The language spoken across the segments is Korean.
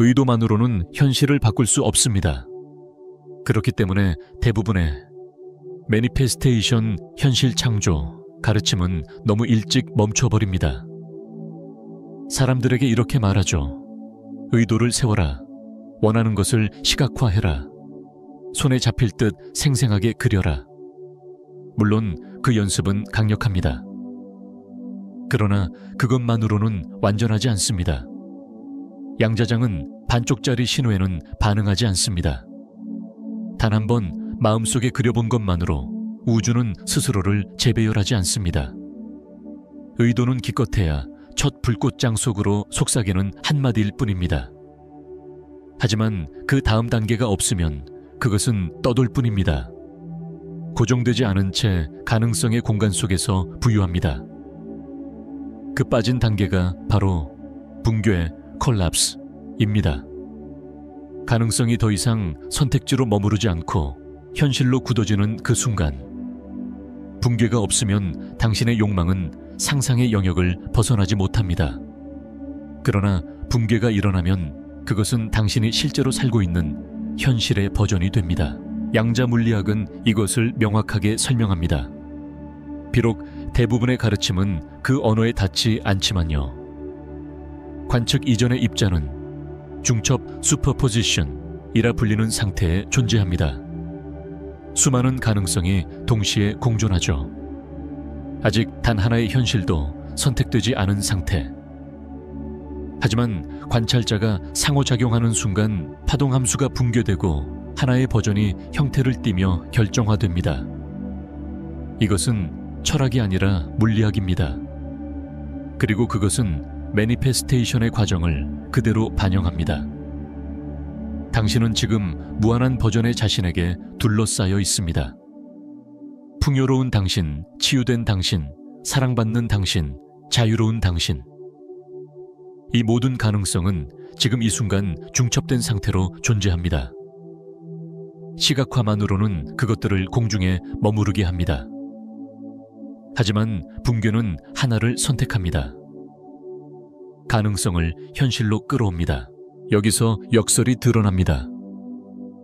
의도만으로는 현실을 바꿀 수 없습니다. 그렇기 때문에 대부분의 매니페스테이션 현실 창조 가르침은 너무 일찍 멈춰버립니다. 사람들에게 이렇게 말하죠. 의도를 세워라. 원하는 것을 시각화해라. 손에 잡힐 듯 생생하게 그려라. 물론 그 연습은 강력합니다. 그러나 그것만으로는 완전하지 않습니다. 양자장은 반쪽짜리 신호에는 반응하지 않습니다. 단 한 번 마음속에 그려본 것만으로 우주는 스스로를 재배열하지 않습니다. 의도는 기껏해야 첫 불꽃장 속으로 속삭이는 한마디일 뿐입니다. 하지만 그 다음 단계가 없으면 그것은 떠돌 뿐입니다. 고정되지 않은 채 가능성의 공간 속에서 부유합니다. 그 빠진 단계가 바로 붕괴, 콜랩스입니다. 가능성이 더 이상 선택지로 머무르지 않고 현실로 굳어지는 그 순간, 붕괴가 없으면 당신의 욕망은 상상의 영역을 벗어나지 못합니다. 그러나 붕괴가 일어나면 그것은 당신이 실제로 살고 있는 현실의 버전이 됩니다. 양자 물리학은 이것을 명확하게 설명합니다. 비록 대부분의 가르침은 그 언어에 닿지 않지만요. 관측 이전의 입자는 중첩 슈퍼포지션이라 불리는 상태에 존재합니다. 수많은 가능성이 동시에 공존하죠. 아직 단 하나의 현실도 선택되지 않은 상태. 하지만 관찰자가 상호작용하는 순간 파동함수가 붕괴되고 하나의 버전이 형태를 띠며 결정화됩니다. 이것은 철학이 아니라 물리학입니다. 그리고 그것은 매니페스테이션의 과정을 그대로 반영합니다. 당신은 지금 무한한 버전의 자신에게 둘러싸여 있습니다. 풍요로운 당신, 치유된 당신, 사랑받는 당신, 자유로운 당신. 이 모든 가능성은 지금 이 순간 중첩된 상태로 존재합니다. 시각화만으로는 그것들을 공중에 머무르게 합니다. 하지만 붕괴는 하나를 선택합니다. 가능성을 현실로 끌어옵니다. 여기서 역설이 드러납니다.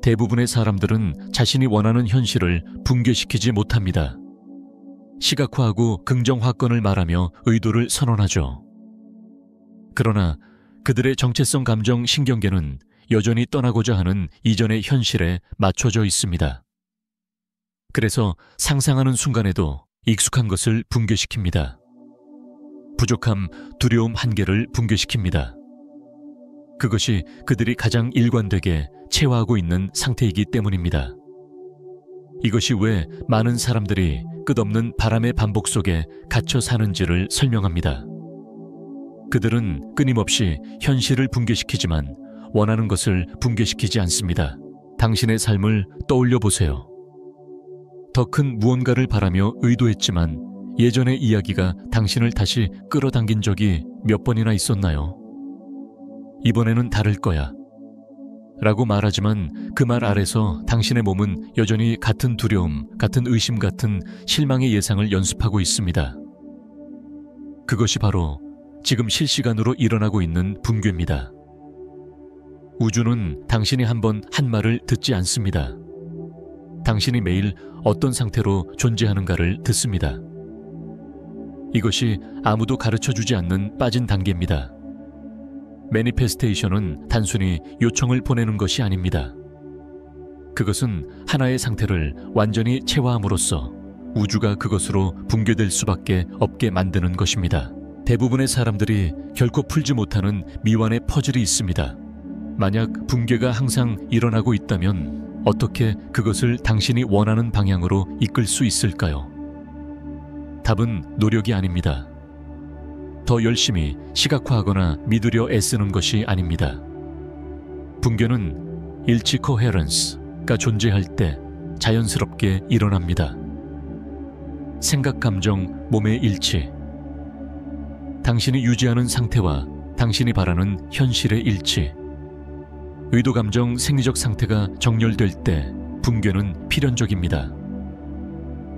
대부분의 사람들은 자신이 원하는 현실을 붕괴시키지 못합니다. 시각화하고 긍정화건을 말하며 의도를 선언하죠. 그러나 그들의 정체성 감정 신경계는 여전히 떠나고자 하는 이전의 현실에 맞춰져 있습니다. 그래서 상상하는 순간에도 익숙한 것을 붕괴시킵니다. 부족함, 두려움 한계를 붕괴시킵니다. 그것이 그들이 가장 일관되게 체화하고 있는 상태이기 때문입니다. 이것이 왜 많은 사람들이 끝없는 바람의 반복 속에 갇혀 사는지를 설명합니다. 그들은 끊임없이 현실을 붕괴시키지만 원하는 것을 붕괴시키지 않습니다. 당신의 삶을 떠올려 보세요. 더 큰 무언가를 바라며 의도했지만 예전의 이야기가 당신을 다시 끌어당긴 적이 몇 번이나 있었나요? 이번에는 다를 거야 라고 말하지만 그 말 아래서 당신의 몸은 여전히 같은 두려움, 같은 의심 같은 실망의 예상을 연습하고 있습니다. 그것이 바로 지금 실시간으로 일어나고 있는 붕괴입니다. 우주는 당신이 한번 한 말을 듣지 않습니다. 당신이 매일 어떤 상태로 존재하는가를 듣습니다. 이것이 아무도 가르쳐주지 않는 빠진 단계입니다. 매니페스테이션은 단순히 요청을 보내는 것이 아닙니다. 그것은 하나의 상태를 완전히 체화함으로써 우주가 그것으로 붕괴될 수밖에 없게 만드는 것입니다. 대부분의 사람들이 결코 풀지 못하는 미완의 퍼즐이 있습니다. 만약 붕괴가 항상 일어나고 있다면 어떻게 그것을 당신이 원하는 방향으로 이끌 수 있을까요? 답은 노력이 아닙니다. 더 열심히 시각화하거나 믿으려 애쓰는 것이 아닙니다. 붕괴는 일치 코헤런스가 존재할 때 자연스럽게 일어납니다. 생각, 감정, 몸의 일치. 당신이 유지하는 상태와 당신이 바라는 현실의 일치. 의도, 감정, 생리적 상태가 정렬될 때 붕괴는 필연적입니다.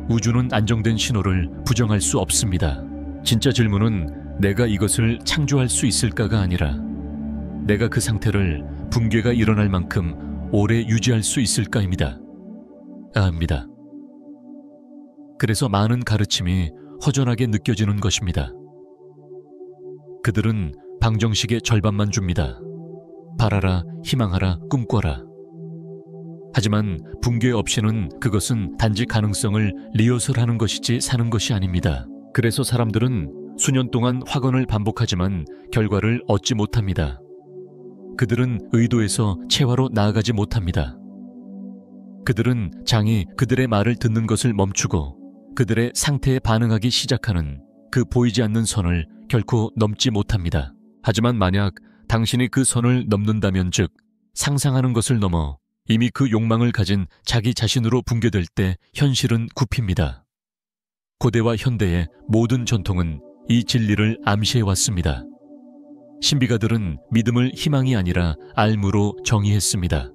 우주는 안정된 신호를 부정할 수 없습니다. 진짜 질문은 내가 이것을 창조할 수 있을까가 아니라 내가 그 상태를 붕괴가 일어날 만큼 오래 유지할 수 있을까입니다. 아합니다. 그래서 많은 가르침이 허전하게 느껴지는 것입니다. 그들은 방정식의 절반만 줍니다. 바라라, 희망하라, 꿈꿔라. 하지만 붕괴 없이는 그것은 단지 가능성을 리허설하는 것이지 사는 것이 아닙니다. 그래서 사람들은 수년 동안 확언을 반복하지만 결과를 얻지 못합니다. 그들은 의도에서 체화로 나아가지 못합니다. 그들은 장이 그들의 말을 듣는 것을 멈추고 그들의 상태에 반응하기 시작하는 그 보이지 않는 선을 결코 넘지 못합니다. 하지만 만약 당신이 그 선을 넘는다면 즉 상상하는 것을 넘어 이미 그 욕망을 가진 자기 자신으로 붕괴될 때 현실은 굽힙니다. 고대와 현대의 모든 전통은 이 진리를 암시해왔습니다. 신비가들은 믿음을 희망이 아니라 알무로 정의했습니다.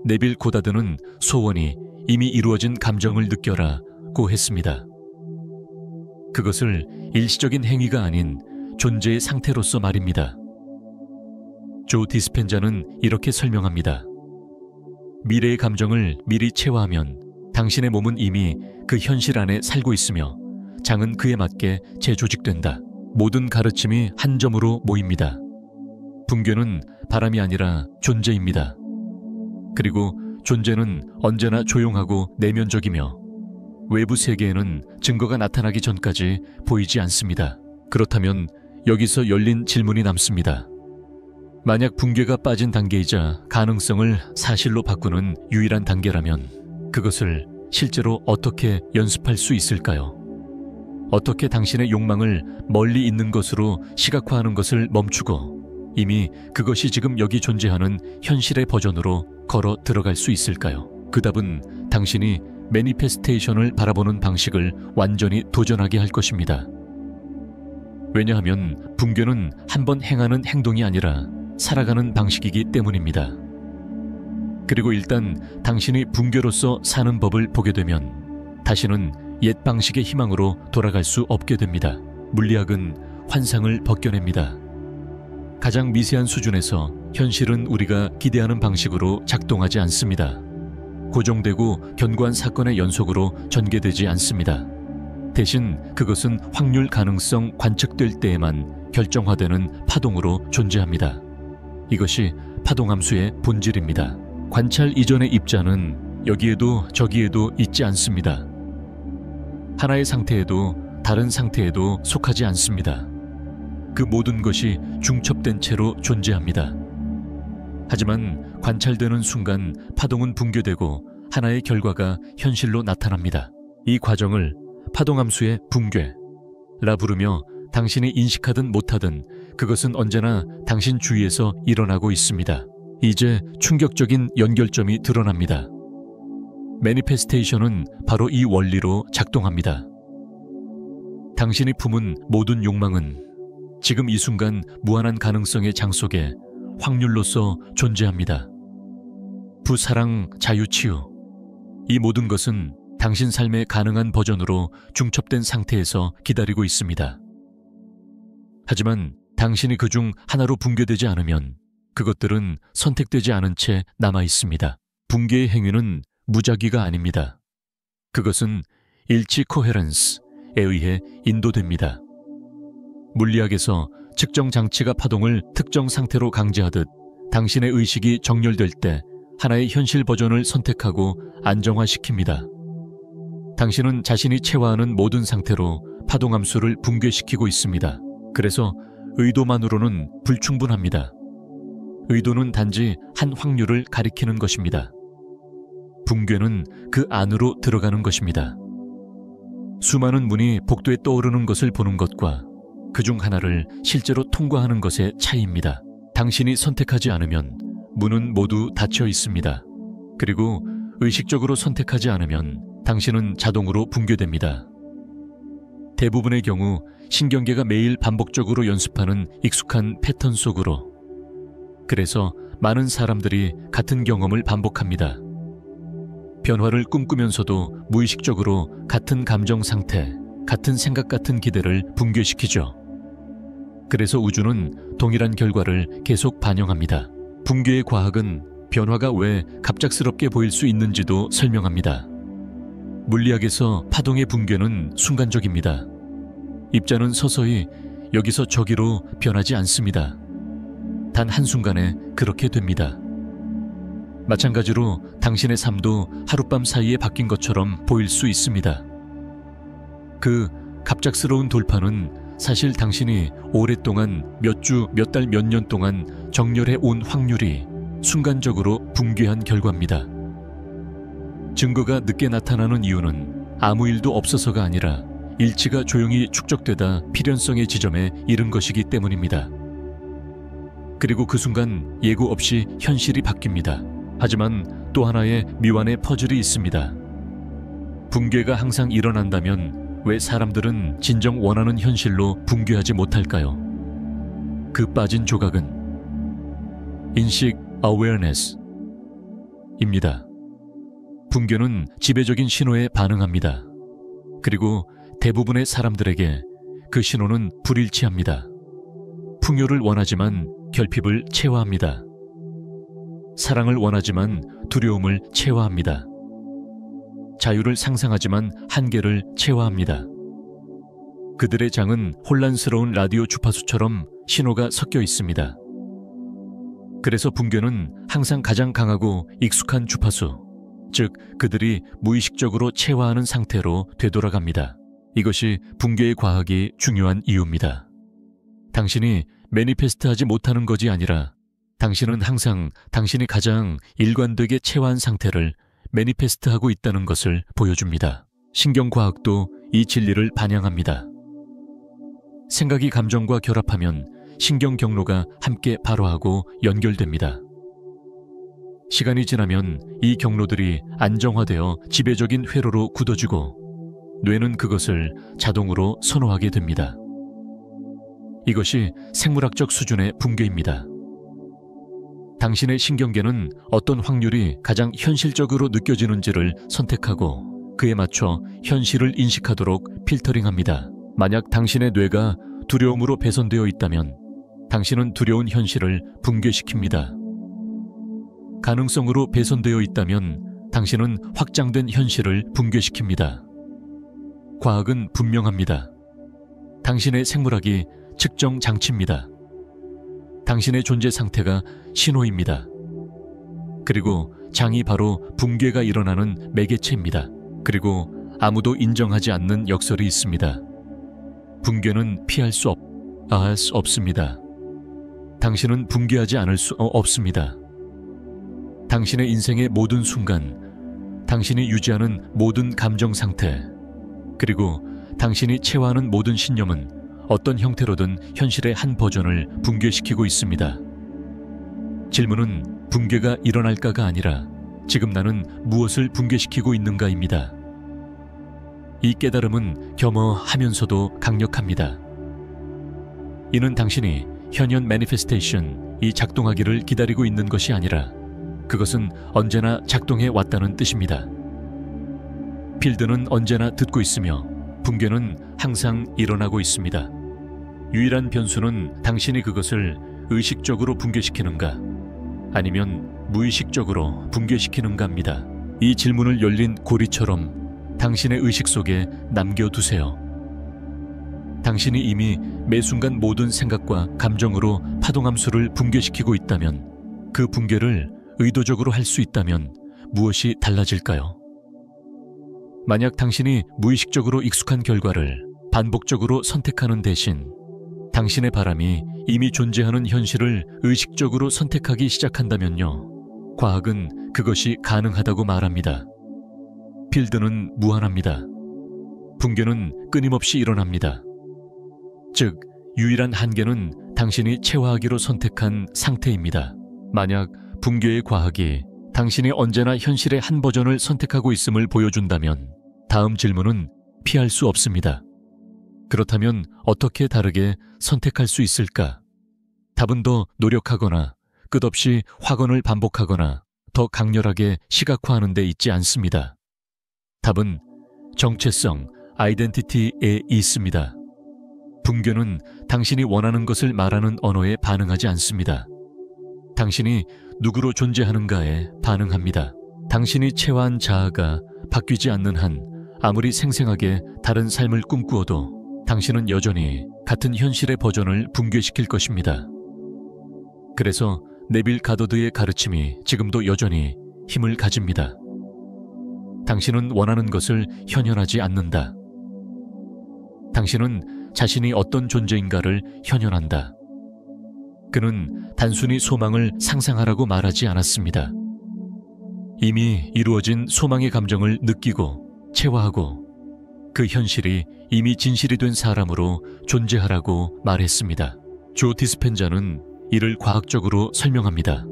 네빌 고다드는 소원이 이미 이루어진 감정을 느껴라 고 했습니다. 그것을 일시적인 행위가 아닌 존재의 상태로서 말입니다. 조 디스펜자는 이렇게 설명합니다. 미래의 감정을 미리 체화하면 당신의 몸은 이미 그 현실 안에 살고 있으며 장은 그에 맞게 재조직된다. 모든 가르침이 한 점으로 모입니다. 붕괴는 바람이 아니라 존재입니다. 그리고 존재는 언제나 조용하고 내면적이며 외부 세계에는 증거가 나타나기 전까지 보이지 않습니다. 그렇다면 여기서 열린 질문이 남습니다. 만약 붕괴가 빠진 단계이자 가능성을 사실로 바꾸는 유일한 단계라면 그것을 실제로 어떻게 연습할 수 있을까요? 어떻게 당신의 욕망을 멀리 있는 것으로 시각화하는 것을 멈추고 이미 그것이 지금 여기 존재하는 현실의 버전으로 걸어 들어갈 수 있을까요? 그 답은 당신이 매니페스테이션을 바라보는 방식을 완전히 도전하게 할 것입니다. 왜냐하면 붕괴는 한번 행하는 행동이 아니라 살아가는 방식이기 때문입니다. 그리고 일단 당신이 붕괴로서 사는 법을 보게 되면 다시는 옛 방식의 희망으로 돌아갈 수 없게 됩니다. 물리학은 환상을 벗겨냅니다. 가장 미세한 수준에서 현실은 우리가 기대하는 방식으로 작동하지 않습니다. 고정되고 견고한 사건의 연속으로 전개되지 않습니다. 대신 그것은 확률 가능성 관측될 때에만 결정화되는 파동으로 존재합니다. 이것이 파동함수의 본질입니다. 관찰 이전의 입자는 여기에도 저기에도 있지 않습니다. 하나의 상태에도 다른 상태에도 속하지 않습니다. 그 모든 것이 중첩된 채로 존재합니다. 하지만 관찰되는 순간 파동은 붕괴되고 하나의 결과가 현실로 나타납니다. 이 과정을 파동함수의 붕괴라 부르며 당신이 인식하든 못하든 그것은 언제나 당신 주위에서 일어나고 있습니다. 이제 충격적인 연결점이 드러납니다. 매니페스테이션은 바로 이 원리로 작동합니다. 당신이 품은 모든 욕망은 지금 이 순간 무한한 가능성의 장 속에 확률로서 존재합니다. 부사랑, 자유, 치유 이 모든 것은 당신 삶의 가능한 버전으로 중첩된 상태에서 기다리고 있습니다. 하지만 당신이 그중 하나로 붕괴되지 않으면 그것들은 선택되지 않은 채 남아 있습니다. 붕괴의 행위는 무작위가 아닙니다. 그것은 일치 코헤런스에 의해 인도됩니다. 물리학에서 측정 장치가 파동을 특정 상태로 강제하듯 당신의 의식이 정렬될 때 하나의 현실 버전을 선택하고 안정화시킵니다. 당신은 자신이 체화하는 모든 상태로 파동함수를 붕괴시키고 있습니다. 그래서 의도만으로는 불충분합니다. 의도는 단지 한 확률을 가리키는 것입니다. 붕괴는 그 안으로 들어가는 것입니다. 수많은 문이 복도에 떠오르는 것을 보는 것과 그중 하나를 실제로 통과하는 것의 차이입니다. 당신이 선택하지 않으면 문은 모두 닫혀 있습니다. 그리고 의식적으로 선택하지 않으면 당신은 자동으로 붕괴됩니다. 대부분의 경우 신경계가 매일 반복적으로 연습하는 익숙한 패턴 속으로. 그래서 많은 사람들이 같은 경험을 반복합니다. 변화를 꿈꾸면서도 무의식적으로 같은 감정 상태, 같은 생각 같은 기대를 붕괴시키죠. 그래서 우주는 동일한 결과를 계속 반영합니다. 붕괴의 과학은 변화가 왜 갑작스럽게 보일 수 있는지도 설명합니다. 물리학에서 파동의 붕괴는 순간적입니다. 입자는 서서히 여기서 저기로 변하지 않습니다. 단 한순간에 그렇게 됩니다. 마찬가지로 당신의 삶도 하룻밤 사이에 바뀐 것처럼 보일 수 있습니다. 그 갑작스러운 돌파는 사실 당신이 오랫동안 몇 주, 몇 달, 몇 년 동안 정렬해 온 확률이 순간적으로 붕괴한 결과입니다. 증거가 늦게 나타나는 이유는 아무 일도 없어서가 아니라 일치가 조용히 축적되다 필연성의 지점에 이른 것이기 때문입니다. 그리고 그 순간 예고 없이 현실이 바뀝니다. 하지만 또 하나의 미완의 퍼즐이 있습니다. 붕괴가 항상 일어난다면 왜 사람들은 진정 원하는 현실로 붕괴하지 못할까요? 그 빠진 조각은 인식 awareness입니다. 붕괴는 지배적인 신호에 반응합니다. 그리고 대부분의 사람들에게 그 신호는 불일치합니다. 풍요를 원하지만 결핍을 채워합니다. 사랑을 원하지만 두려움을 채워합니다. 자유를 상상하지만 한계를 채워합니다. 그들의 장은 혼란스러운 라디오 주파수처럼 신호가 섞여 있습니다. 그래서 붕괴는 항상 가장 강하고 익숙한 주파수, 즉 그들이 무의식적으로 체화하는 상태로 되돌아갑니다. 이것이 붕괴의 과학이 중요한 이유입니다. 당신이 매니페스트하지 못하는 것이 아니라 당신은 항상 당신이 가장 일관되게 체화한 상태를 매니페스트하고 있다는 것을 보여줍니다. 신경과학도 이 진리를 반영합니다. 생각이 감정과 결합하면 신경 경로가 함께 발화하고 연결됩니다. 시간이 지나면 이 경로들이 안정화되어 지배적인 회로로 굳어지고 뇌는 그것을 자동으로 선호하게 됩니다. 이것이 생물학적 수준의 붕괴입니다. 당신의 신경계는 어떤 확률이 가장 현실적으로 느껴지는지를 선택하고 그에 맞춰 현실을 인식하도록 필터링합니다. 만약 당신의 뇌가 두려움으로 배선되어 있다면 당신은 두려운 현실을 붕괴시킵니다. 가능성으로 배선되어 있다면 당신은 확장된 현실을 붕괴시킵니다. 과학은 분명합니다. 당신의 생물학이 측정 장치입니다. 당신의 존재 상태가 신호입니다. 그리고 장이 바로 붕괴가 일어나는 매개체입니다. 그리고 아무도 인정하지 않는 역설이 있습니다. 붕괴는 피할 수 없습니다. 당신은 붕괴하지 않을 수 없습니다. 당신의 인생의 모든 순간, 당신이 유지하는 모든 감정 상태, 그리고 당신이 체화하는 모든 신념은 어떤 형태로든 현실의 한 버전을 붕괴시키고 있습니다. 질문은 붕괴가 일어날까가 아니라 지금 나는 무엇을 붕괴시키고 있는가입니다. 이 깨달음은 겸허하면서도 강력합니다. 이는 당신이 현현 매니페스테이션이 작동하기를 기다리고 있는 것이 아니라 그것은 언제나 작동해 왔다는 뜻입니다. 필드는 언제나 듣고 있으며 붕괴는 항상 일어나고 있습니다. 유일한 변수는 당신이 그것을 의식적으로 붕괴시키는가 아니면 무의식적으로 붕괴시키는가입니다. 이 질문을 열린 고리처럼 당신의 의식 속에 남겨두세요. 당신이 이미 매 순간 모든 생각과 감정으로 파동함수를 붕괴시키고 있다면 그 붕괴를 의도적으로 할 수 있다면 무엇이 달라질까요? 만약 당신이 무의식적으로 익숙한 결과를 반복적으로 선택하는 대신 당신의 바람이 이미 존재하는 현실을 의식적으로 선택하기 시작한다면요, 과학은 그것이 가능하다고 말합니다. 필드는 무한합니다. 붕괴는 끊임없이 일어납니다. 즉, 유일한 한계는 당신이 체화하기로 선택한 상태입니다. 만약 붕괴의 과학이 당신이 언제나 현실의 한 버전을 선택하고 있음을 보여준다면 다음 질문은 피할 수 없습니다. 그렇다면 어떻게 다르게 선택할 수 있을까? 답은 더 노력하거나 끝없이 확언을 반복하거나 더 강렬하게 시각화하는 데 있지 않습니다. 답은 정체성, 아이덴티티에 있습니다. 붕괴는 당신이 원하는 것을 말하는 언어에 반응하지 않습니다. 당신이 누구로 존재하는가에 반응합니다. 당신이 체화한 자아가 바뀌지 않는 한 아무리 생생하게 다른 삶을 꿈꾸어도 당신은 여전히 같은 현실의 버전을 붕괴시킬 것입니다. 그래서 네빌 가더드의 가르침이 지금도 여전히 힘을 가집니다. 당신은 원하는 것을 현현하지 않는다. 당신은 자신이 어떤 존재인가를 현현한다. 그는 단순히 소망을 상상하라고 말하지 않았습니다. 이미 이루어진 소망의 감정을 느끼고 체화하고 그 현실이 이미 진실이 된 사람으로 존재하라고 말했습니다. 조 디스펜자는 이를 과학적으로 설명합니다.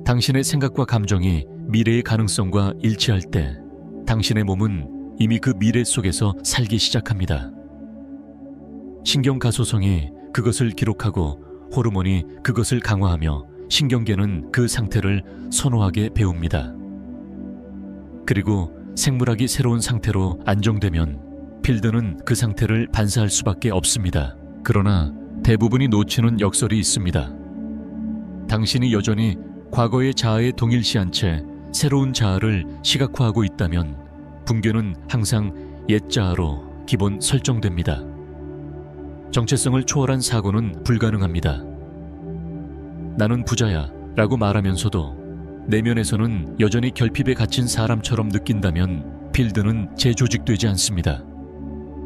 당신의 생각과 감정이 미래의 가능성과 일치할 때 당신의 몸은 이미 그 미래 속에서 살기 시작합니다. 신경가소성이 그것을 기록하고 호르몬이 그것을 강화하며 신경계는 그 상태를 선호하게 배웁니다. 그리고 생물학이 새로운 상태로 안정되면 필드는 그 상태를 반사할 수밖에 없습니다. 그러나 대부분이 놓치는 역설이 있습니다. 당신이 여전히 과거의 자아에 동일시한 채 새로운 자아를 시각화하고 있다면 붕괴는 항상 옛 자아로 기본 설정됩니다. 정체성을 초월한 사고는 불가능합니다. 나는 부자야 라고 말하면서도 내면에서는 여전히 결핍에 갇힌 사람처럼 느낀다면 필드는 재조직되지 않습니다.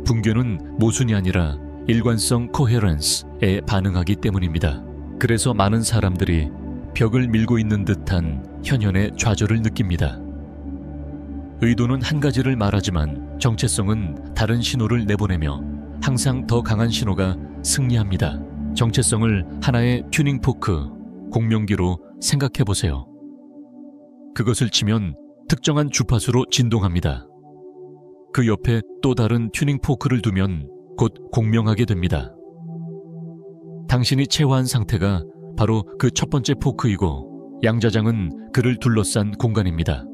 붕괴는 모순이 아니라 일관성 코헤런스에 반응하기 때문입니다. 그래서 많은 사람들이 벽을 밀고 있는 듯한 현현의 좌절을 느낍니다. 의도는 한 가지를 말하지만 정체성은 다른 신호를 내보내며 항상 더 강한 신호가 승리합니다. 정체성을 하나의 튜닝 포크, 공명기로 생각해보세요. 그것을 치면 특정한 주파수로 진동합니다. 그 옆에 또 다른 튜닝 포크를 두면 곧 공명하게 됩니다. 당신이 체화한 상태가 바로 그 첫 번째 포크이고 양자장은 그를 둘러싼 공간입니다.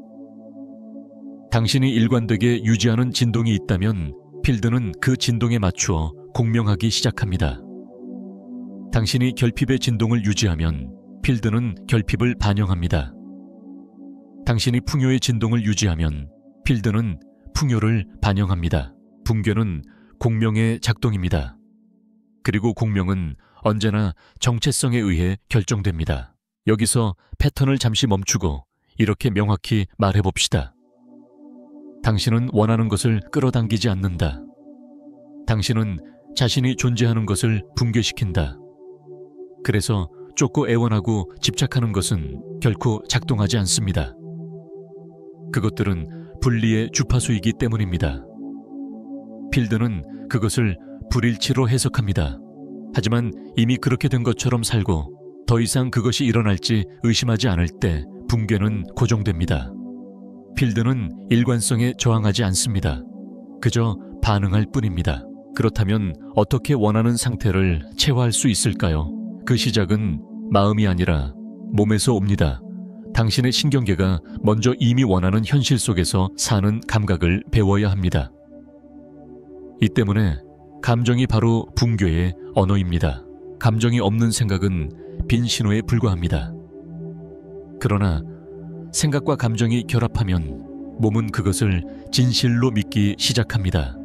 당신이 일관되게 유지하는 진동이 있다면 필드는 그 진동에 맞추어 공명하기 시작합니다. 당신이 결핍의 진동을 유지하면 필드는 결핍을 반영합니다. 당신이 풍요의 진동을 유지하면 필드는 풍요를 반영합니다. 붕괴는 공명의 작동입니다. 그리고 공명은 언제나 정체성에 의해 결정됩니다. 여기서 패턴을 잠시 멈추고 이렇게 명확히 말해봅시다. 당신은 원하는 것을 끌어당기지 않는다. 당신은 자신이 존재하는 것을 붕괴시킨다. 그래서 쫓고 애원하고 집착하는 것은 결코 작동하지 않습니다. 그것들은 분리의 주파수이기 때문입니다. 필드는 그것을 불일치로 해석합니다. 하지만 이미 그렇게 된 것처럼 살고 더 이상 그것이 일어날지 의심하지 않을 때 붕괴는 고정됩니다. 필드는 일관성에 저항하지 않습니다. 그저 반응할 뿐입니다. 그렇다면 어떻게 원하는 상태를 체화할 수 있을까요? 그 시작은 마음이 아니라 몸에서 옵니다. 당신의 신경계가 먼저 이미 원하는 현실 속에서 사는 감각을 배워야 합니다. 이 때문에 감정이 바로 붕괴의 언어입니다. 감정이 없는 생각은 빈 신호에 불과합니다. 그러나 생각과 감정이 결합하면 몸은 그것을 진실로 믿기 시작합니다.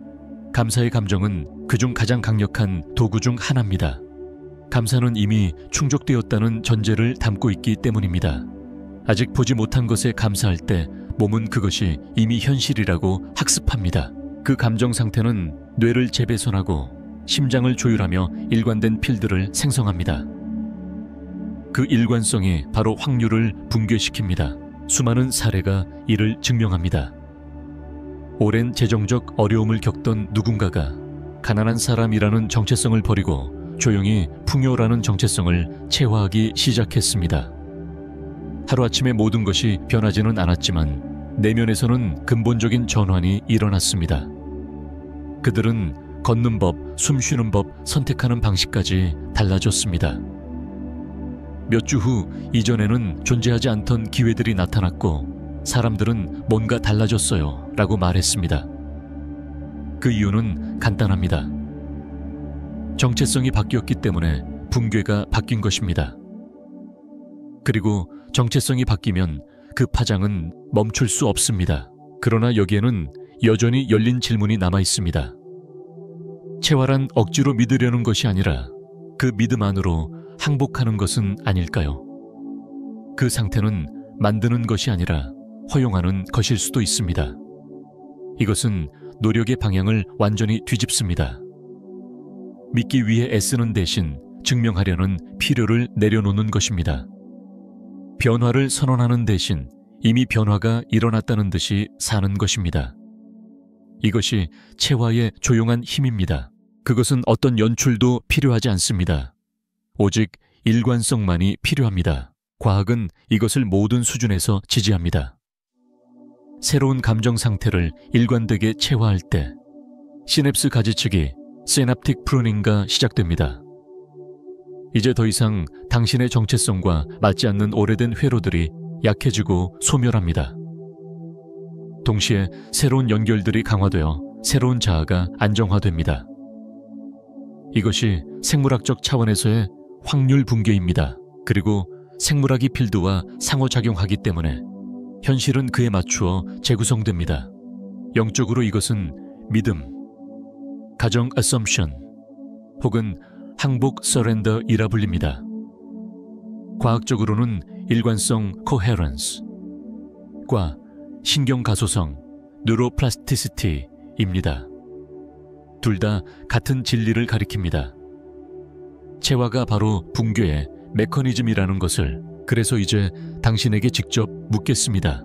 감사의 감정은 그중 가장 강력한 도구 중 하나입니다. 감사는 이미 충족되었다는 전제를 담고 있기 때문입니다. 아직 보지 못한 것에 감사할 때 몸은 그것이 이미 현실이라고 학습합니다. 그 감정 상태는 뇌를 재배선하고 심장을 조율하며 일관된 필드를 생성합니다. 그 일관성이 바로 확률을 붕괴시킵니다. 수많은 사례가 이를 증명합니다. 오랜 재정적 어려움을 겪던 누군가가 가난한 사람이라는 정체성을 버리고 조용히 풍요라는 정체성을 체화하기 시작했습니다. 하루아침에 모든 것이 변하지는 않았지만 내면에서는 근본적인 전환이 일어났습니다. 그들은 걷는 법, 숨 쉬는 법, 선택하는 방식까지 달라졌습니다. 몇 주 후 이전에는 존재하지 않던 기회들이 나타났고 사람들은 뭔가 달라졌어요 라고 말했습니다. 그 이유는 간단합니다. 정체성이 바뀌었기 때문에 붕괴가 바뀐 것입니다. 그리고 정체성이 바뀌면 그 파장은 멈출 수 없습니다. 그러나 여기에는 여전히 열린 질문이 남아 있습니다. 체화란 억지로 믿으려는 것이 아니라 그 믿음 안으로 항복하는 것은 아닐까요? 그 상태는 만드는 것이 아니라 허용하는 것일 수도 있습니다. 이것은 노력의 방향을 완전히 뒤집습니다. 믿기 위해 애쓰는 대신 증명하려는 필요를 내려놓는 것입니다. 변화를 선언하는 대신 이미 변화가 일어났다는 듯이 사는 것입니다. 이것이 체화의 조용한 힘입니다. 그것은 어떤 연출도 필요하지 않습니다. 오직 일관성만이 필요합니다. 과학은 이것을 모든 수준에서 지지합니다. 새로운 감정 상태를 일관되게 체화할 때 시냅스 가지치기, 시냅틱 프루닝가 시작됩니다. 이제 더 이상 당신의 정체성과 맞지 않는 오래된 회로들이 약해지고 소멸합니다. 동시에 새로운 연결들이 강화되어 새로운 자아가 안정화됩니다. 이것이 생물학적 차원에서의 확률 붕괴입니다. 그리고 생물학이 필드와 상호작용하기 때문에 현실은 그에 맞추어 재구성됩니다. 영적으로 이것은 믿음, 가정 assumption 혹은 항복 surrender이라 불립니다. 과학적으로는 일관성 coherence과 신경 가소성 neuroplasticity입니다. 둘 다 같은 진리를 가리킵니다. 체화가 바로 붕괴의 메커니즘이라는 것을 그래서 이제 당신에게 직접 묻겠습니다.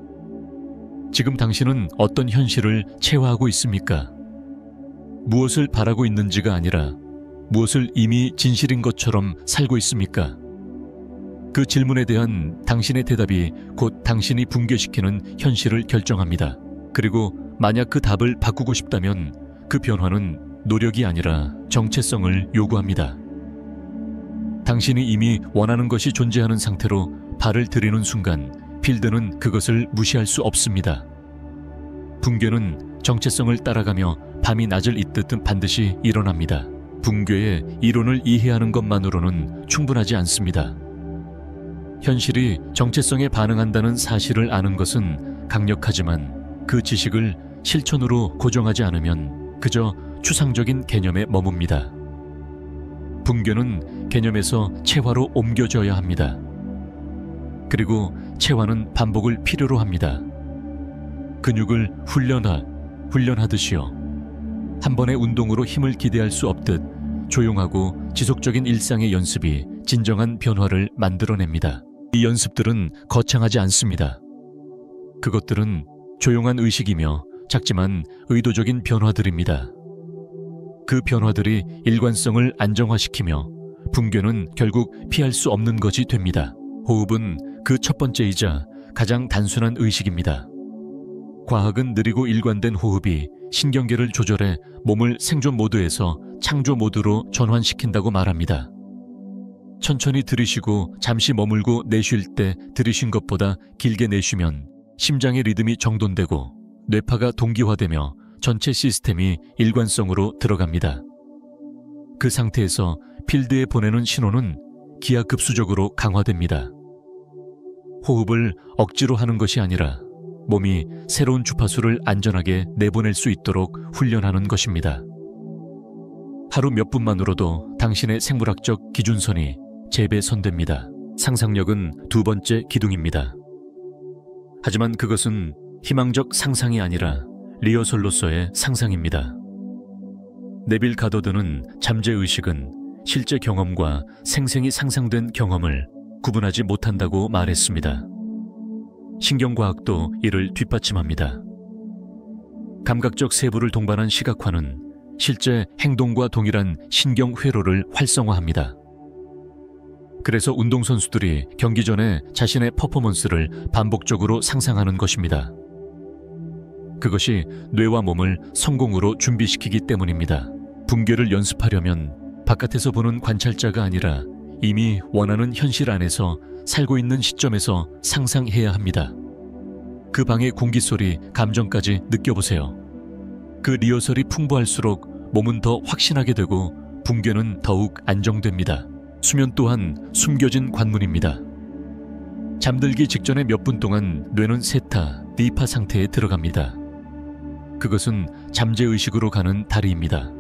지금 당신은 어떤 현실을 체화하고 있습니까? 무엇을 바라고 있는지가 아니라 무엇을 이미 진실인 것처럼 살고 있습니까? 그 질문에 대한 당신의 대답이 곧 당신이 붕괴시키는 현실을 결정합니다. 그리고 만약 그 답을 바꾸고 싶다면 그 변화는 노력이 아니라 정체성을 요구합니다. 당신이 이미 원하는 것이 존재하는 상태로 발을 들이는 순간 필드는 그것을 무시할 수 없습니다. 붕괴는 정체성을 따라가며 밤이 낮을 잇듯 반드시 일어납니다. 붕괴의 이론을 이해하는 것만으로는 충분하지 않습니다. 현실이 정체성에 반응한다는 사실을 아는 것은 강력하지만 그 지식을 실천으로 고정하지 않으면 그저 추상적인 개념에 머뭅니다. 붕괴는 개념에서 체화로 옮겨져야 합니다. 그리고 체화는 반복을 필요로 합니다. 근육을 훈련하듯이요. 한 번의 운동으로 힘을 기대할 수 없듯 조용하고 지속적인 일상의 연습이 진정한 변화를 만들어냅니다. 이 연습들은 거창하지 않습니다. 그것들은 조용한 의식이며 작지만 의도적인 변화들입니다. 그 변화들이 일관성을 안정화시키며 붕괴는 결국 피할 수 없는 것이 됩니다. 호흡은 그 첫 번째이자 가장 단순한 의식입니다. 과학은 느리고 일관된 호흡이 신경계를 조절해 몸을 생존 모드에서 창조 모드로 전환시킨다고 말합니다. 천천히 들이쉬고 잠시 머물고 내쉴 때 들이쉰 것보다 길게 내쉬면 심장의 리듬이 정돈되고 뇌파가 동기화되며 전체 시스템이 일관성으로 들어갑니다. 그 상태에서 필드에 보내는 신호는 기하급수적으로 강화됩니다. 호흡을 억지로 하는 것이 아니라 몸이 새로운 주파수를 안전하게 내보낼 수 있도록 훈련하는 것입니다. 하루 몇 분만으로도 당신의 생물학적 기준선이 재배선됩니다. 상상력은 두 번째 기둥입니다. 하지만 그것은 희망적 상상이 아니라 리허설로서의 상상입니다. 네빌 가더드는 잠재의식은 실제 경험과 생생히 상상된 경험을 구분하지 못한다고 말했습니다. 신경과학도 이를 뒷받침합니다. 감각적 세부를 동반한 시각화는 실제 행동과 동일한 신경회로를 활성화합니다. 그래서 운동선수들이 경기 전에 자신의 퍼포먼스를 반복적으로 상상하는 것입니다. 그것이 뇌와 몸을 성공으로 준비시키기 때문입니다. 붕괴를 연습하려면 바깥에서 보는 관찰자가 아니라 이미 원하는 현실 안에서 살고 있는 시점에서 상상해야 합니다. 그 방의 공기소리, 감정까지 느껴보세요. 그 리허설이 풍부할수록 몸은 더 확신하게 되고 붕괴는 더욱 안정됩니다. 수면 또한 숨겨진 관문입니다. 잠들기 직전에 몇 분 동안 뇌는 세타, 디파 상태에 들어갑니다. 그것은 잠재의식으로 가는 다리입니다.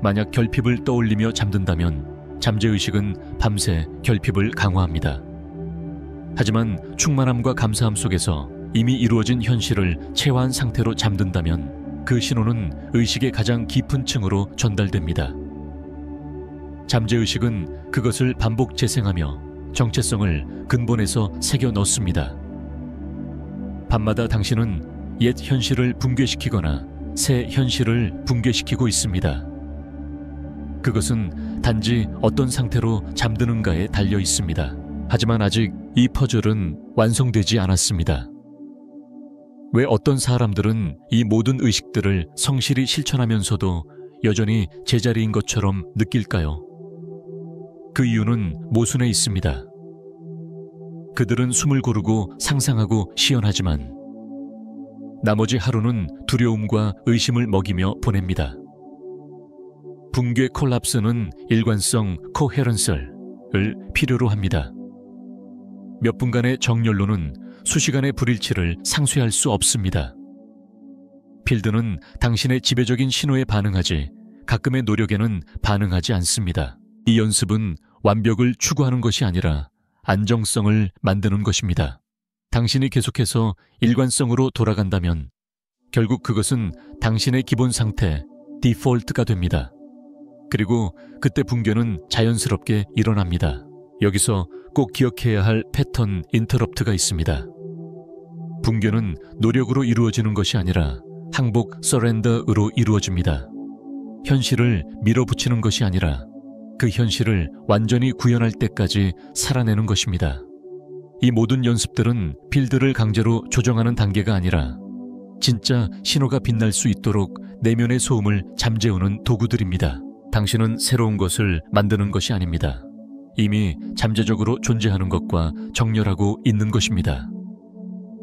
만약 결핍을 떠올리며 잠든다면 잠재의식은 밤새 결핍을 강화합니다. 하지만 충만함과 감사함 속에서 이미 이루어진 현실을 체화한 상태로 잠든다면 그 신호는 의식의 가장 깊은 층으로 전달됩니다. 잠재의식은 그것을 반복 재생하며 정체성을 근본에서 새겨 넣습니다. 밤마다 당신은 옛 현실을 붕괴시키거나 새 현실을 붕괴시키고 있습니다. 그것은 단지 어떤 상태로 잠드는가에 달려 있습니다. 하지만 아직 이 퍼즐은 완성되지 않았습니다. 왜 어떤 사람들은 이 모든 의식들을 성실히 실천하면서도 여전히 제자리인 것처럼 느낄까요? 그 이유는 모순에 있습니다. 그들은 숨을 고르고 상상하고 시연하지만 나머지 하루는 두려움과 의심을 먹이며 보냅니다. 붕괴 콜랍스는 일관성 코헤런설을 필요로 합니다. 몇 분간의 정렬로는 수시간의 불일치를 상쇄할 수 없습니다. 필드는 당신의 지배적인 신호에 반응하지 가끔의 노력에는 반응하지 않습니다. 이 연습은 완벽을 추구하는 것이 아니라 안정성을 만드는 것입니다. 당신이 계속해서 일관성으로 돌아간다면 결국 그것은 당신의 기본 상태, 디폴트가 됩니다. 그리고 그때 붕괴는 자연스럽게 일어납니다. 여기서 꼭 기억해야 할 패턴 인터럽트가 있습니다. 붕괴는 노력으로 이루어지는 것이 아니라 항복 서렌더으로 이루어집니다. 현실을 밀어붙이는 것이 아니라 그 현실을 완전히 구현할 때까지 살아내는 것입니다. 이 모든 연습들은 필드를 강제로 조정하는 단계가 아니라 진짜 신호가 빛날 수 있도록 내면의 소음을 잠재우는 도구들입니다. 당신은 새로운 것을 만드는 것이 아닙니다. 이미 잠재적으로 존재하는 것과 정렬하고 있는 것입니다.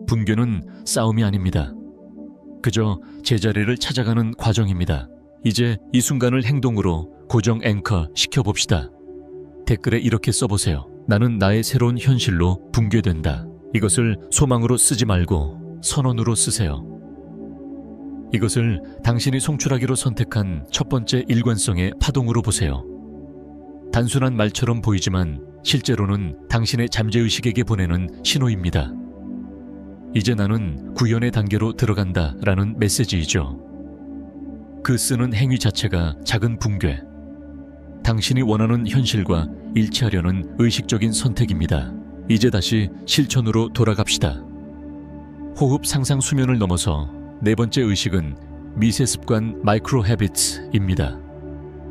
붕괴는 싸움이 아닙니다. 그저 제자리를 찾아가는 과정입니다. 이제 이 순간을 행동으로 고정 앵커 시켜봅시다. 댓글에 이렇게 써보세요. 나는 나의 새로운 현실로 붕괴된다. 이것을 소망으로 쓰지 말고 선언으로 쓰세요. 이것을 당신이 송출하기로 선택한 첫 번째 일관성의 파동으로 보세요. 단순한 말처럼 보이지만 실제로는 당신의 잠재의식에게 보내는 신호입니다. 이제 나는 구현의 단계로 들어간다 라는 메시지이죠. 그 쓰는 행위 자체가 작은 붕괴, 당신이 원하는 현실과 일치하려는 의식적인 선택입니다. 이제 다시 실천으로 돌아갑시다. 호흡 상상 수면을 넘어서 네 번째 의식은 미세 습관 마이크로 헤비츠입니다.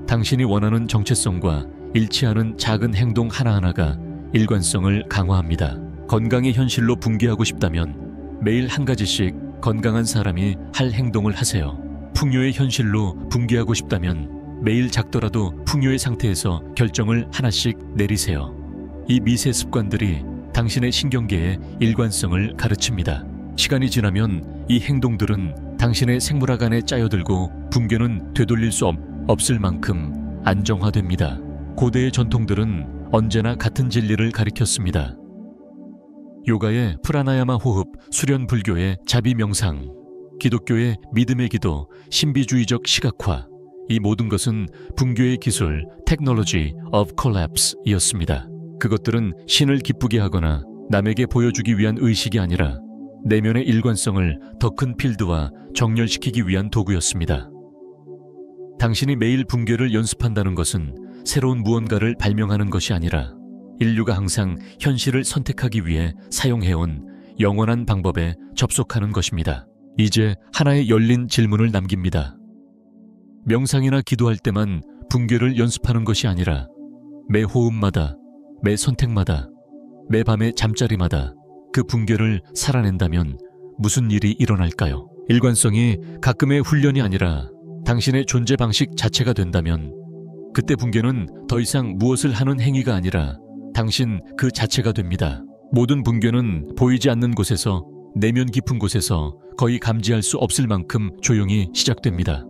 당신이 원하는 정체성과 일치하는 작은 행동 하나하나가 일관성을 강화합니다. 건강의 현실로 붕괴하고 싶다면 매일 한 가지씩 건강한 사람이 할 행동을 하세요. 풍요의 현실로 붕괴하고 싶다면 매일 작더라도 풍요의 상태에서 결정을 하나씩 내리세요. 이 미세 습관들이 당신의 신경계의 일관성을 가르칩니다. 시간이 지나면 이 행동들은 당신의 생물학 안에 짜여들고 붕괴는 되돌릴 수 없을 만큼 안정화됩니다. 고대의 전통들은 언제나 같은 진리를 가리켰습니다. 요가의 프라나야마 호흡, 수련 불교의 자비 명상, 기독교의 믿음의 기도, 신비주의적 시각화, 이 모든 것은 붕괴의 기술, 테크놀로지 of collapse이었습니다. 그것들은 신을 기쁘게 하거나 남에게 보여주기 위한 의식이 아니라 내면의 일관성을 더 큰 필드와 정렬시키기 위한 도구였습니다. 당신이 매일 붕괴를 연습한다는 것은 새로운 무언가를 발명하는 것이 아니라 인류가 항상 현실을 선택하기 위해 사용해온 영원한 방법에 접속하는 것입니다. 이제 하나의 열린 질문을 남깁니다. 명상이나 기도할 때만 붕괴를 연습하는 것이 아니라 매 호흡마다, 매 선택마다, 매 밤의 잠자리마다 그 붕괴를 살아낸다면 무슨 일이 일어날까요? 일관성이 가끔의 훈련이 아니라 당신의 존재 방식 자체가 된다면 그때 붕괴는 더 이상 무엇을 하는 행위가 아니라 당신 그 자체가 됩니다. 모든 붕괴는 보이지 않는 곳에서, 내면 깊은 곳에서 거의 감지할 수 없을 만큼 조용히 시작됩니다.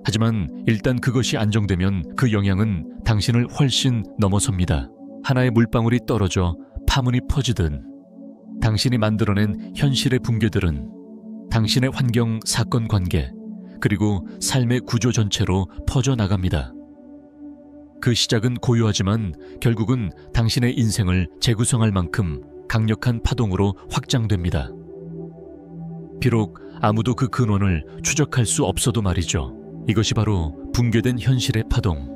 하지만 일단 그것이 안정되면 그 영향은 당신을 훨씬 넘어섭니다. 하나의 물방울이 떨어져 파문이 퍼지든 당신이 만들어낸 현실의 붕괴들은 당신의 환경, 사건, 관계, 그리고 삶의 구조 전체로 퍼져나갑니다. 그 시작은 고요하지만 결국은 당신의 인생을 재구성할 만큼 강력한 파동으로 확장됩니다. 비록 아무도 그 근원을 추적할 수 없어도 말이죠. 이것이 바로 붕괴된 현실의 파동.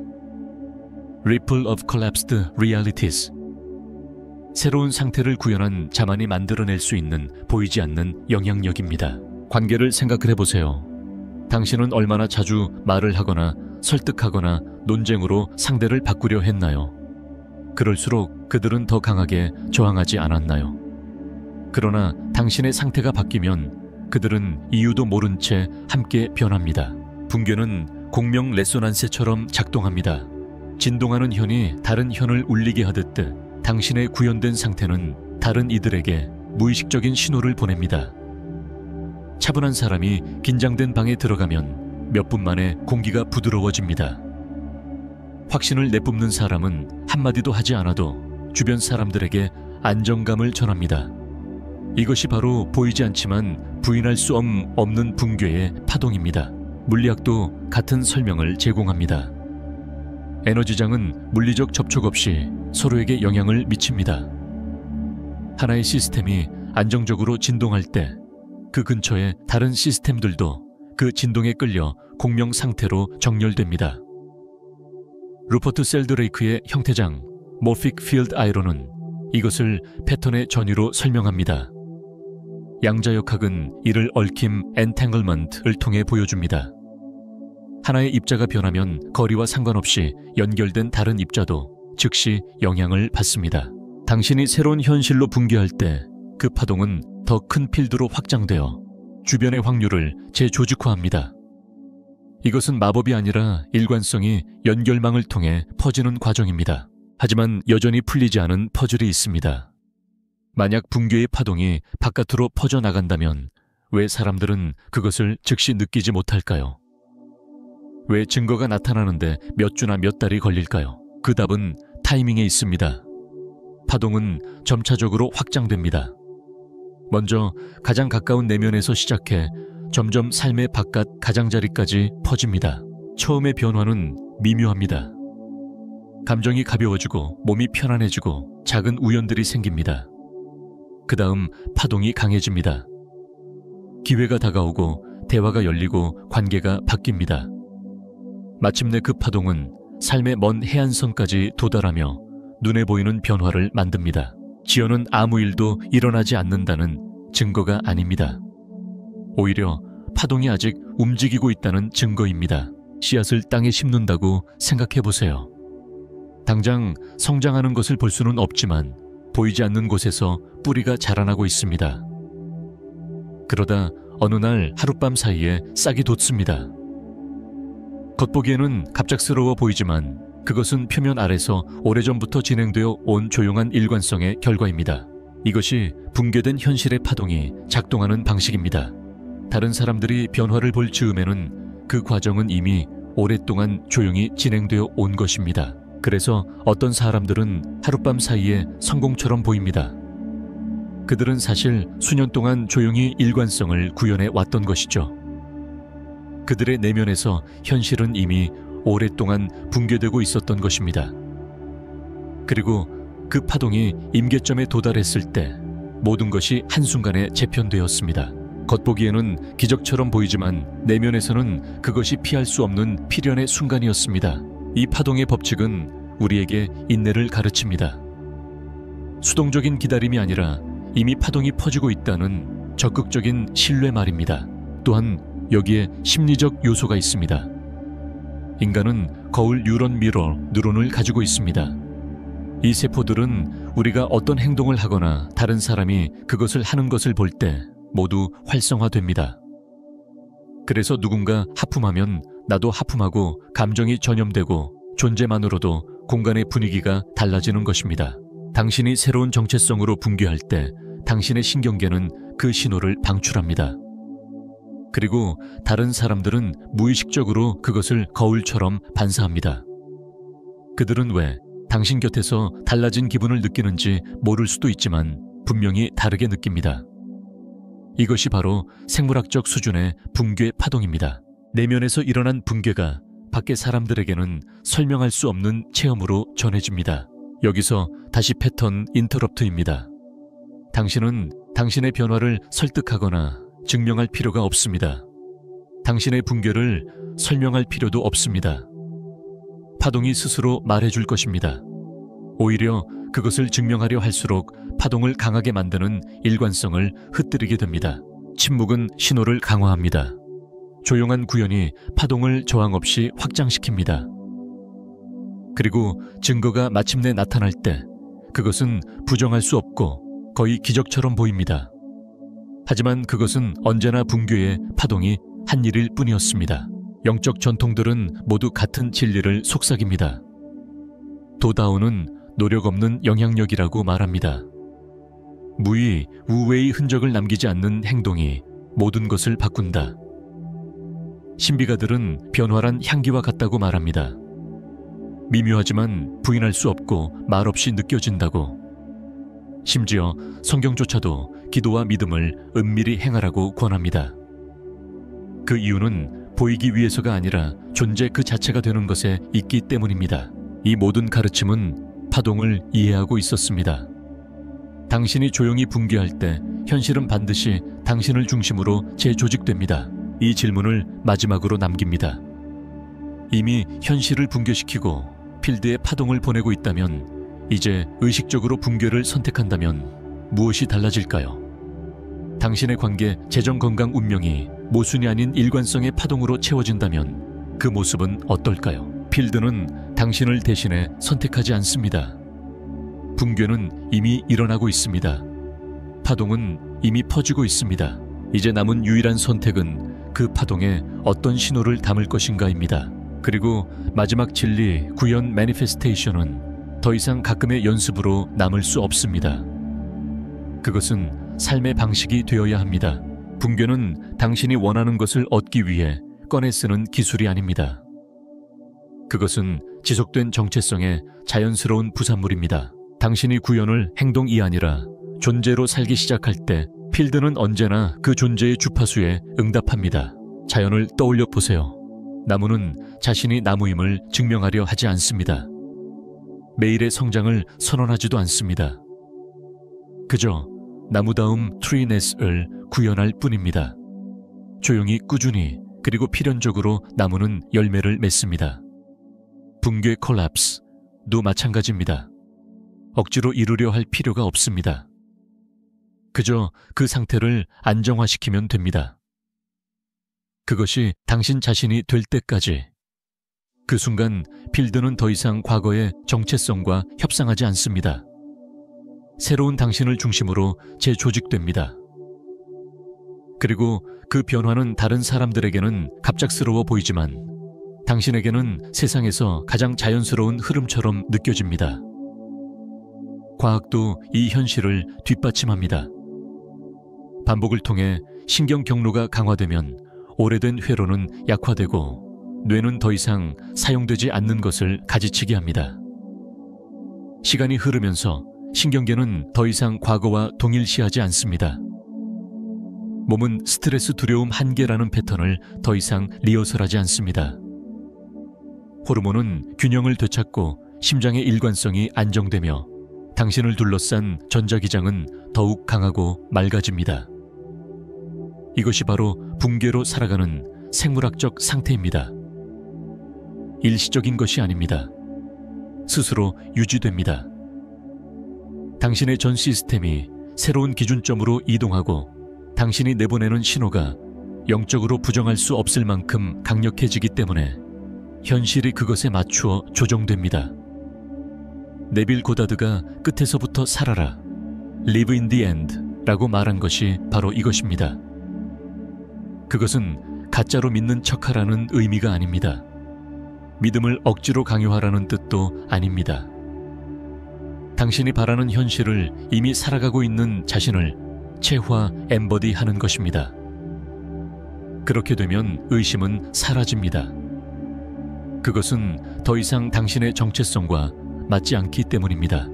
Ripple of Collapsed Realities. 새로운 상태를 구현한 자만이 만들어낼 수 있는 보이지 않는 영향력입니다. 관계를 생각을 해보세요. 당신은 얼마나 자주 말을 하거나 설득하거나 논쟁으로 상대를 바꾸려 했나요? 그럴수록 그들은 더 강하게 저항하지 않았나요? 그러나 당신의 상태가 바뀌면 그들은 이유도 모른 채 함께 변합니다. 붕괴는 공명 레소난스처럼 작동합니다. 진동하는 현이 다른 현을 울리게 하듯 당신의 구현된 상태는 다른 이들에게 무의식적인 신호를 보냅니다. 차분한 사람이 긴장된 방에 들어가면 몇 분 만에 공기가 부드러워집니다. 확신을 내뿜는 사람은 한마디도 하지 않아도 주변 사람들에게 안정감을 전합니다. 이것이 바로 보이지 않지만 부인할 수 없는 붕괴의 파동입니다. 물리학도 같은 설명을 제공합니다. 에너지장은 물리적 접촉 없이 서로에게 영향을 미칩니다. 하나의 시스템이 안정적으로 진동할 때 그 근처의 다른 시스템들도 그 진동에 끌려 공명 상태로 정렬됩니다. 루퍼트 셀드레이크의 형태장 모픽 필드 아이론은 이것을 패턴의 전위로 설명합니다. 양자역학은 이를 얽힘 엔탱글먼트를 통해 보여줍니다. 하나의 입자가 변하면 거리와 상관없이 연결된 다른 입자도 즉시 영향을 받습니다. 당신이 새로운 현실로 붕괴할 때 그 파동은 더 큰 필드로 확장되어 주변의 확률을 재조직화합니다. 이것은 마법이 아니라 일관성이 연결망을 통해 퍼지는 과정입니다. 하지만 여전히 풀리지 않은 퍼즐이 있습니다. 만약 붕괴의 파동이 바깥으로 퍼져나간다면 왜 사람들은 그것을 즉시 느끼지 못할까요? 왜 증거가 나타나는데 몇 주나 몇 달이 걸릴까요? 그 답은 타이밍에 있습니다. 파동은 점차적으로 확장됩니다. 먼저 가장 가까운 내면에서 시작해 점점 삶의 바깥 가장자리까지 퍼집니다. 처음의 변화는 미묘합니다. 감정이 가벼워지고 몸이 편안해지고 작은 우연들이 생깁니다. 그 다음 파동이 강해집니다. 기회가 다가오고 대화가 열리고 관계가 바뀝니다. 마침내 그 파동은 삶의 먼 해안선까지 도달하며 눈에 보이는 변화를 만듭니다. 지연은 아무 일도 일어나지 않는다는 증거가 아닙니다. 오히려 파동이 아직 움직이고 있다는 증거입니다. 씨앗을 땅에 심는다고 생각해보세요. 당장 성장하는 것을 볼 수는 없지만 보이지 않는 곳에서 뿌리가 자라나고 있습니다. 그러다 어느 날 하룻밤 사이에 싹이 돋습니다. 겉보기에는 갑작스러워 보이지만 그것은 표면 아래서 오래전부터 진행되어 온 조용한 일관성의 결과입니다. 이것이 붕괴된 현실의 파동이 작동하는 방식입니다. 다른 사람들이 변화를 볼 즈음에는 그 과정은 이미 오랫동안 조용히 진행되어 온 것입니다. 그래서 어떤 사람들은 하룻밤 사이에 성공처럼 보입니다. 그들은 사실 수년 동안 조용히 일관성을 구현해 왔던 것이죠. 그들의 내면에서 현실은 이미 오랫동안 붕괴되고 있었던 것입니다. 그리고 그 파동이 임계점에 도달했을 때 모든 것이 한순간에 재편되었습니다. 겉보기에는 기적처럼 보이지만 내면에서는 그것이 피할 수 없는 필연의 순간이었습니다. 이 파동의 법칙은 우리에게 인내를 가르칩니다. 수동적인 기다림이 아니라 이미 파동이 퍼지고 있다는 적극적인 신뢰 말입니다. 또한 여기에 심리적 요소가 있습니다. 인간은 거울 뉴런 미러 뉴런을 가지고 있습니다. 이 세포들은 우리가 어떤 행동을 하거나 다른 사람이 그것을 하는 것을 볼 때 모두 활성화됩니다. 그래서 누군가 하품하면 나도 하품하고 감정이 전염되고 존재만으로도 공간의 분위기가 달라지는 것입니다. 당신이 새로운 정체성으로 붕괴할 때 당신의 신경계는 그 신호를 방출합니다. 그리고 다른 사람들은 무의식적으로 그것을 거울처럼 반사합니다. 그들은 왜 당신 곁에서 달라진 기분을 느끼는지 모를 수도 있지만 분명히 다르게 느낍니다. 이것이 바로 생물학적 수준의 붕괴 파동입니다. 내면에서 일어난 붕괴가 밖의 사람들에게는 설명할 수 없는 체험으로 전해집니다. 여기서 다시 패턴 인터럽트입니다. 당신은 당신의 변화를 설득하거나 증명할 필요가 없습니다. 당신의 붕괴를 설명할 필요도 없습니다. 파동이 스스로 말해줄 것입니다. 오히려 그것을 증명하려 할수록 파동을 강하게 만드는 일관성을 흩뜨리게 됩니다. 침묵은 신호를 강화합니다. 조용한 구현이 파동을 저항 없이 확장시킵니다. 그리고 증거가 마침내 나타날 때 그것은 부정할 수 없고 거의 기적처럼 보입니다. 하지만 그것은 언제나 붕괴의 파동이 한 일일 뿐이었습니다. 영적 전통들은 모두 같은 진리를 속삭입니다. 도다오는 노력 없는 영향력이라고 말합니다. 무의, 우회의 흔적을 남기지 않는 행동이 모든 것을 바꾼다. 신비가들은 변화란 향기와 같다고 말합니다. 미묘하지만 부인할 수 없고 말없이 느껴진다고. 심지어 성경조차도 기도와 믿음을 은밀히 행하라고 권합니다. 그 이유는 보이기 위해서가 아니라 존재 그 자체가 되는 것에 있기 때문입니다. 이 모든 가르침은 파동을 이해하고 있었습니다. 당신이 조용히 붕괴할 때 현실은 반드시 당신을 중심으로 재조직됩니다. 이 질문을 마지막으로 남깁니다. 이미 현실을 붕괴시키고 필드에 파동을 보내고 있다면 이제 의식적으로 붕괴를 선택한다면 무엇이 달라질까요? 당신의 관계, 재정, 건강, 운명이 모순이 아닌 일관성의 파동으로 채워진다면 그 모습은 어떨까요? 필드는 당신을 대신해 선택하지 않습니다. 붕괴는 이미 일어나고 있습니다. 파동은 이미 퍼지고 있습니다. 이제 남은 유일한 선택은 그 파동에 어떤 신호를 담을 것인가입니다. 그리고 마지막 진리, 구현, 매니페스테이션은 더 이상 가끔의 연습으로 남을 수 없습니다. 그것은 삶의 방식이 되어야 합니다. 붕괴는 당신이 원하는 것을 얻기 위해 꺼내 쓰는 기술이 아닙니다. 그것은 지속된 정체성의 자연스러운 부산물입니다. 당신이 구현을 행동이 아니라 존재로 살기 시작할 때 필드는 언제나 그 존재의 주파수에 응답합니다. 자연을 떠올려 보세요. 나무는 자신이 나무임을 증명하려 하지 않습니다. 매일의 성장을 선언하지도 않습니다. 그저 나무다움 트리네스를 구현할 뿐입니다. 조용히 꾸준히 그리고 필연적으로 나무는 열매를 맺습니다. 붕괴 콜랩스도 마찬가지입니다. 억지로 이루려 할 필요가 없습니다. 그저 그 상태를 안정화시키면 됩니다. 그것이 당신 자신이 될 때까지. 그 순간 필드는 더 이상 과거의 정체성과 협상하지 않습니다. 새로운 당신을 중심으로 재조직됩니다. 그리고 그 변화는 다른 사람들에게는 갑작스러워 보이지만 당신에게는 세상에서 가장 자연스러운 흐름처럼 느껴집니다. 과학도 이 현실을 뒷받침합니다. 반복을 통해 신경 경로가 강화되면 오래된 회로는 약화되고 뇌는 더 이상 사용되지 않는 것을 가지치게 합니다. 시간이 흐르면서 신경계는 더 이상 과거와 동일시하지 않습니다. 몸은 스트레스, 두려움, 한계라는 패턴을 더 이상 리허설하지 않습니다. 호르몬은 균형을 되찾고 심장의 일관성이 안정되며 당신을 둘러싼 전자기장은 더욱 강하고 맑아집니다. 이것이 바로 붕괴로 살아가는 생물학적 상태입니다. 일시적인 것이 아닙니다. 스스로 유지됩니다. 당신의 전 시스템이 새로운 기준점으로 이동하고 당신이 내보내는 신호가 영적으로 부정할 수 없을 만큼 강력해지기 때문에 현실이 그것에 맞추어 조정됩니다. 네빌 고다드가 끝에서부터 살아라, Live in the end 라고 말한 것이 바로 이것입니다. 그것은 가짜로 믿는 척하라는 의미가 아닙니다. 믿음을 억지로 강요하라는 뜻도 아닙니다. 당신이 바라는 현실을 이미 살아가고 있는 자신을 체화, 엠버디하는 것입니다. 그렇게 되면 의심은 사라집니다. 그것은 더 이상 당신의 정체성과 맞지 않기 때문입니다.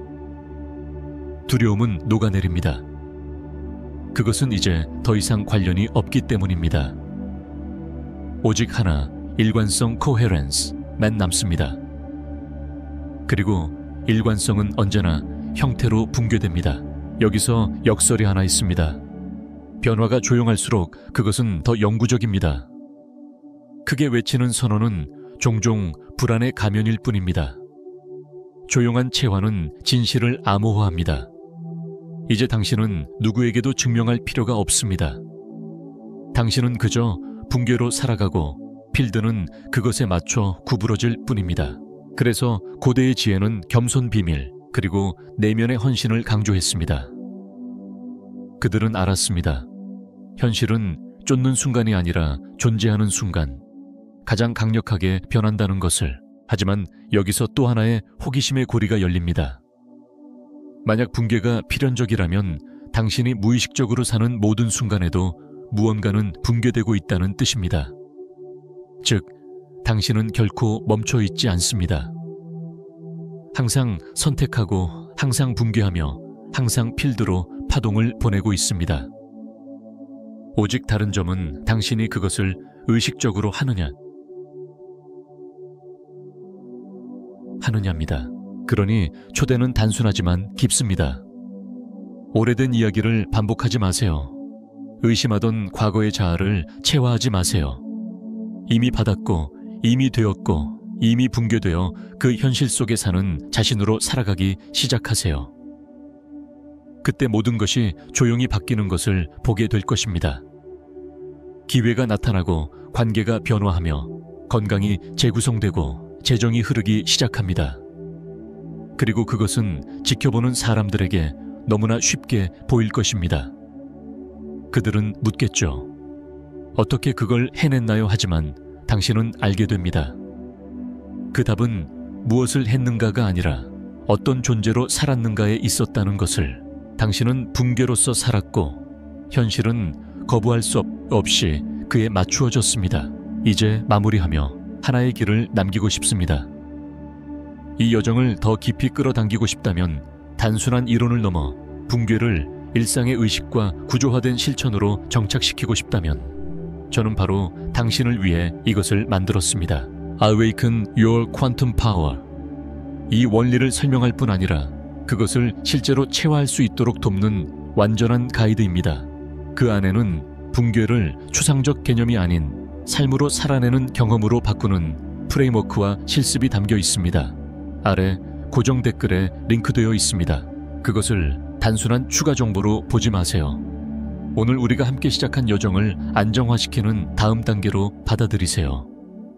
두려움은 녹아내립니다. 그것은 이제 더 이상 관련이 없기 때문입니다. 오직 하나, 일관성 coherence만 남습니다. 그리고 일관성은 언제나 형태로 붕괴됩니다. 여기서 역설이 하나 있습니다. 변화가 조용할수록 그것은 더 영구적입니다. 크게 외치는 선언은 종종 불안의 가면일 뿐입니다. 조용한 체화는 진실을 암호화합니다. 이제 당신은 누구에게도 증명할 필요가 없습니다. 당신은 그저 붕괴로 살아가고 필드는 그것에 맞춰 구부러질 뿐입니다. 그래서 고대의 지혜는 겸손 비밀 그리고 내면의 헌신을 강조했습니다. 그들은 알았습니다. 현실은 쫓는 순간이 아니라 존재하는 순간, 가장 강력하게 변한다는 것을. 하지만 여기서 또 하나의 호기심의 고리가 열립니다. 만약 붕괴가 필연적이라면 당신이 무의식적으로 사는 모든 순간에도 무언가는 붕괴되고 있다는 뜻입니다. 즉, 당신은 결코 멈춰 있지 않습니다. 항상 선택하고 항상 붕괴하며 항상 필드로 파동을 보내고 있습니다. 오직 다른 점은 당신이 그것을 의식적으로 하느냐입니다. 그러니 초대는 단순하지만 깊습니다. 오래된 이야기를 반복하지 마세요. 의심하던 과거의 자아를 체화하지 마세요. 이미 받았고, 이미 되었고, 이미 붕괴되어 그 현실 속에 사는 자신으로 살아가기 시작하세요. 그때 모든 것이 조용히 바뀌는 것을 보게 될 것입니다. 기회가 나타나고 관계가 변화하며 건강이 재구성되고 재정이 흐르기 시작합니다. 그리고 그것은 지켜보는 사람들에게 너무나 쉽게 보일 것입니다. 그들은 묻겠죠. 어떻게 그걸 해냈나요? 하지만 당신은 알게 됩니다. 그 답은 무엇을 했는가가 아니라 어떤 존재로 살았는가에 있었다는 것을. 당신은 붕괴로서 살았고 현실은 거부할 수 없이 그에 맞추어졌습니다. 이제 마무리하며 하나의 길을 남기고 싶습니다. 이 여정을 더 깊이 끌어당기고 싶다면 단순한 이론을 넘어 붕괴를 일상의 의식과 구조화된 실천으로 정착시키고 싶다면 저는 바로 당신을 위해 이것을 만들었습니다. Awaken Your Quantum Power. 이 원리를 설명할 뿐 아니라 그것을 실제로 체화할 수 있도록 돕는 완전한 가이드입니다. 그 안에는 붕괴를 추상적 개념이 아닌 삶으로 살아내는 경험으로 바꾸는 프레임워크와 실습이 담겨 있습니다. 아래 고정 댓글에 링크되어 있습니다. 그것을 단순한 추가 정보로 보지 마세요. 오늘 우리가 함께 시작한 여정을 안정화시키는 다음 단계로 받아들이세요.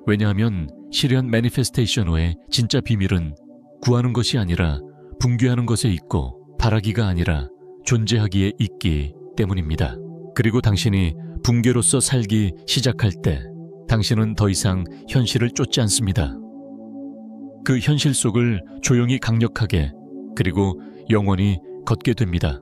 왜냐하면 실현 매니페스테이션 후의 진짜 비밀은 구하는 것이 아니라 붕괴하는 것에 있고 바라기가 아니라 존재하기에 있기 때문입니다. 그리고 당신이 붕괴로서 살기 시작할 때 당신은 더 이상 현실을 쫓지 않습니다. 그 현실 속을 조용히 강력하게 그리고 영원히 걷게 됩니다.